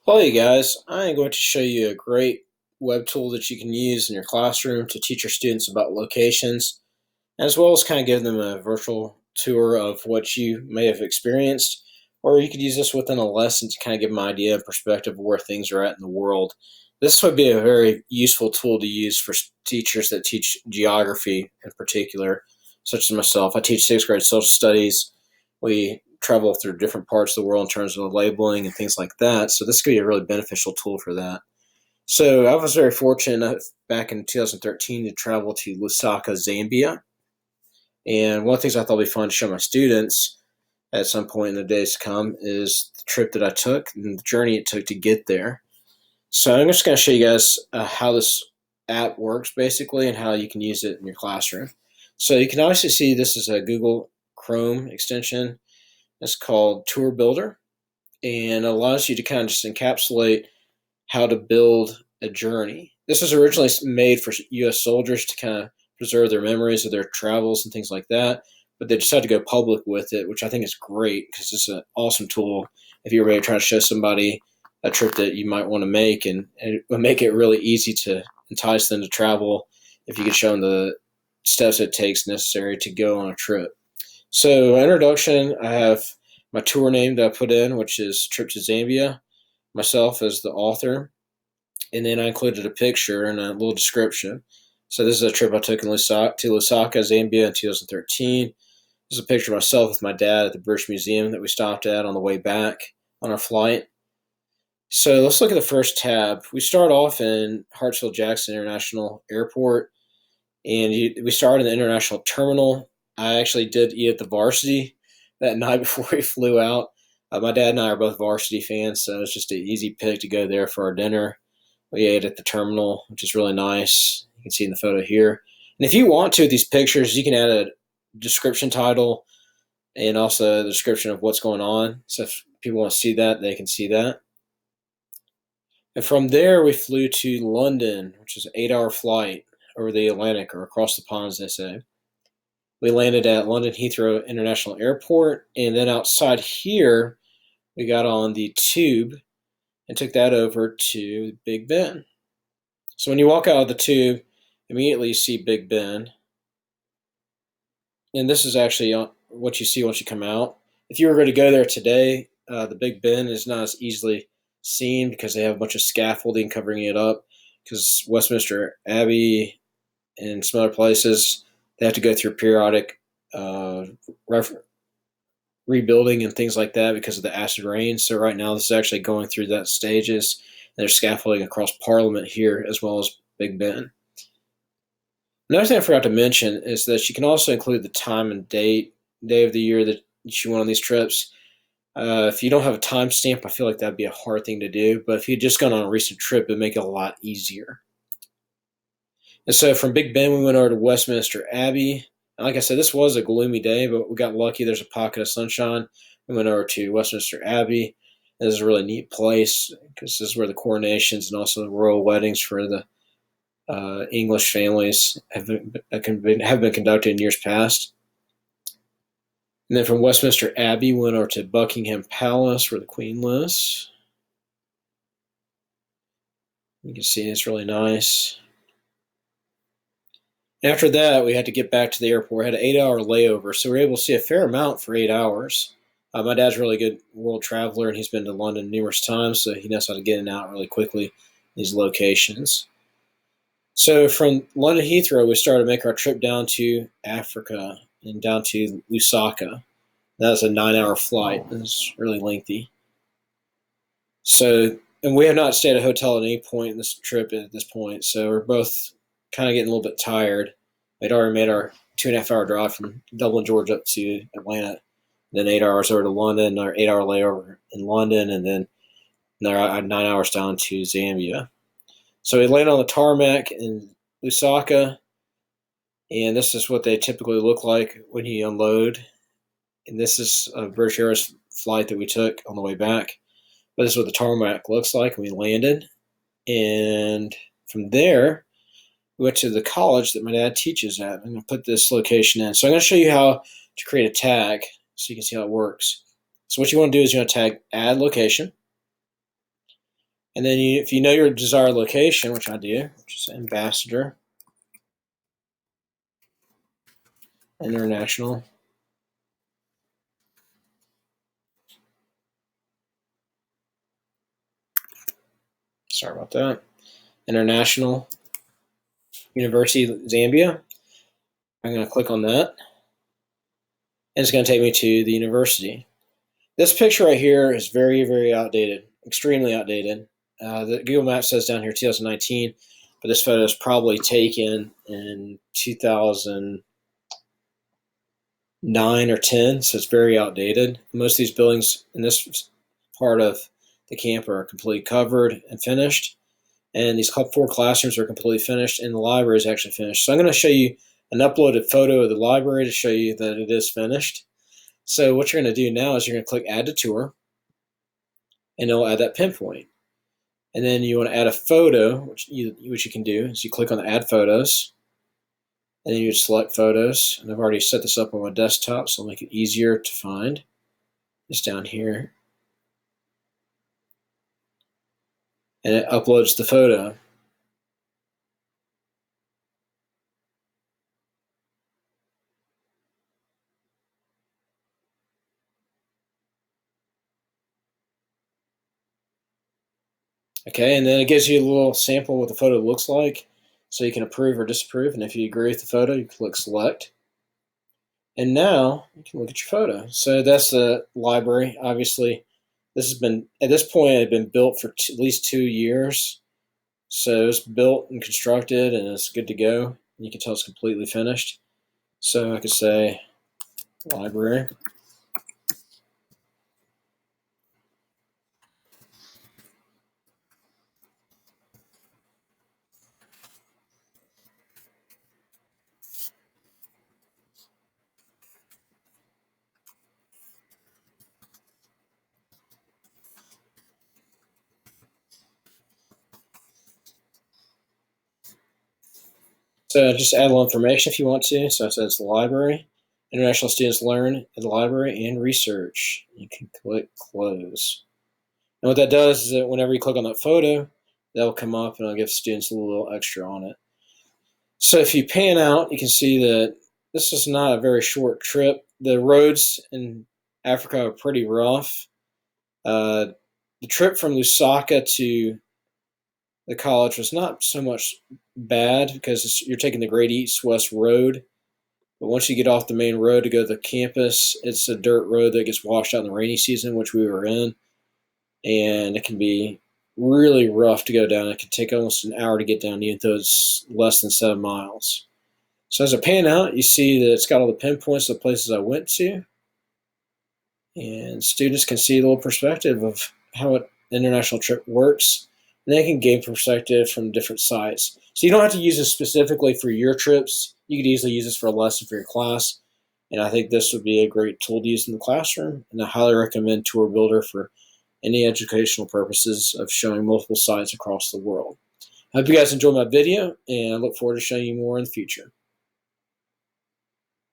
Hello, you guys. I am going to show you a great web tool that you can use in your classroom to teach your students about locations, as well as kind of give them a virtual tour of what you may have experienced. Or you could use this within a lesson to kind of give them an idea and perspective of where things are at in the world. This would be a very useful tool to use for teachers that teach geography in particular, such as myself. I teach sixth grade social studies. We travel through different parts of the world in terms of labeling and things like that. So this could be a really beneficial tool for that. So I was very fortunate back in 2013 to travel to Lusaka, Zambia. And one of the things I thought would be fun to show my students at some point in the days to come is the trip that I took and the journey it took to get there. So I'm just going to show you guys how this app works basically and how you can use it in your classroom. So you can obviously see this is a Google Chrome extension. It's called Tour Builder, and it allows you to kind of just encapsulate how to build a journey. This was originally made for U.S. soldiers to kind of preserve their memories of their travels and things like that, but they decided to go public with it, which I think is great because it's an awesome tool if you're ready to try to show somebody a trip that you might want to make, and it would make it really easy to entice them to travel if you could show them the steps it takes necessary to go on a trip. So, introduction, I have my tour name that I put in, which is Trip to Zambia, myself as the author, and then I included a picture and a little description. So, this is a trip I took to Lusaka, Zambia in 2013. This is a picture of myself with my dad at the British Museum that we stopped at on the way back on our flight. So, let's look at the first tab. We start off in Hartsfield Jackson International Airport, and we started in the international terminal. I actually did eat at the Varsity that night before we flew out. My dad and I are both Varsity fans, so it's just an easy pick to go there for our dinner. We ate at the terminal, which is really nice. You can see in the photo here. And if you want to, with these pictures, you can add a description title and also the description of what's going on. So if people want to see that, they can see that. And from there, we flew to London, which is an 8-hour flight over the Atlantic, or across the pond, as they say. We landed at London Heathrow International Airport, and then outside here, we got on the tube and took that over to Big Ben. So when you walk out of the tube, immediately you see Big Ben, and this is actually what you see once you come out. If you were going to go there today, the Big Ben is not as easily seen because they have a bunch of scaffolding covering it up, because Westminster Abbey and some other places, they have to go through periodic uh, rebuilding and things like that because of the acid rain. So right now, this is actually going through that stages. And there's scaffolding across Parliament here as well as Big Ben. Another thing I forgot to mention is that you can also include the time and day of the year that you went on these trips. If you don't have a timestamp, I feel like that'd be a hard thing to do. But if you'd just gone on a recent trip, it'd make it a lot easier. And so from Big Ben, we went over to Westminster Abbey. And like I said, this was a gloomy day, but we got lucky. There's a pocket of sunshine. We went over to Westminster Abbey. This is a really neat place because this is where the coronations and also the royal weddings for the English families have been conducted in years past. And then from Westminster Abbey, we went over to Buckingham Palace, where the Queen lives. You can see it's really nice. After that, we had to get back to the airport. We had an 8-hour layover, so we were able to see a fair amount for 8 hours. My dad's a really good world traveler, and he's been to London numerous times, so he knows how to get in and out really quickly in these locations. So from London Heathrow, we started to make our trip down to Africa and down to Lusaka. That was a 9-hour flight. It was really lengthy. So, and we have not stayed at a hotel at any point in this trip at this point, so we're both kind of getting a little bit tired. We'd already made our 2.5-hour drive from Dublin, Georgia up to Atlanta, then 8 hours over to London, our 8-hour layover in London, and then our 9 hours down to Zambia. So we landed on the tarmac in Lusaka, and this is what they typically look like when you unload. And this is a British Airways flight that we took on the way back. But this is what the tarmac looks like when we landed. And from there, we went to the college that my dad teaches at. I'm going to put this location in. So I'm going to show you how to create a tag so you can see how it works. So what you want to do is you want to tag add location. And then if you know your desired location, which I do, which is Ambassador International. Sorry about that. International University Zambia. I'm going to click on that. And it's going to take me to the university. This picture right here is very, very outdated, extremely outdated. The Google Maps says down here 2019, but this photo is probably taken in 2009 or 10, so it's very outdated. Most of these buildings in this part of the camp are completely covered and finished, and these 4 classrooms are completely finished, and the library is actually finished. So I'm going to show you an uploaded photo of the library to show you that it is finished. So what you're going to do now is you're going to click Add to Tour, and it'll add that pinpoint. And then you want to add a photo, which you can do is you click on the Add Photos, and then you select Photos. And I've already set this up on my desktop, so I'll make it easier to find. It's down here. And it uploads the photo. Okay, and then it gives you a little sample of what the photo looks like, so you can approve or disapprove. And if you agree with the photo, you click Select. And now you can look at your photo. So that's the library. Obviously, this has been, at this point, it had been built for at least 2 years. So it's built and constructed, and it's good to go. You can tell it's completely finished. So I could say library. So just add a little information if you want to. So it says library. International students learn at the library and research. You can click close. And what that does is that whenever you click on that photo, that'll come up and it'll give students a little extra on it. So if you pan out, you can see that this is not a very short trip. The roads in Africa are pretty rough. The trip from Lusaka to the college was not so much bad because you're taking the Great East-West Road. But once you get off the main road to go to the campus, it's a dirt road that gets washed out in the rainy season, which we were in. And it can be really rough to go down. It can take almost an hour to get down, even though it's less than 7 miles. So as I pan out, you see that it's got all the pinpoints of the places I went to. And students can see a little perspective of how an international trip works. And they can gain perspective from different sites. So you don't have to use this specifically for your trips. You could easily use this for a lesson for your class. And I think this would be a great tool to use in the classroom. And I highly recommend Tour Builder for any educational purposes of showing multiple sites across the world. I hope you guys enjoyed my video, and I look forward to showing you more in the future.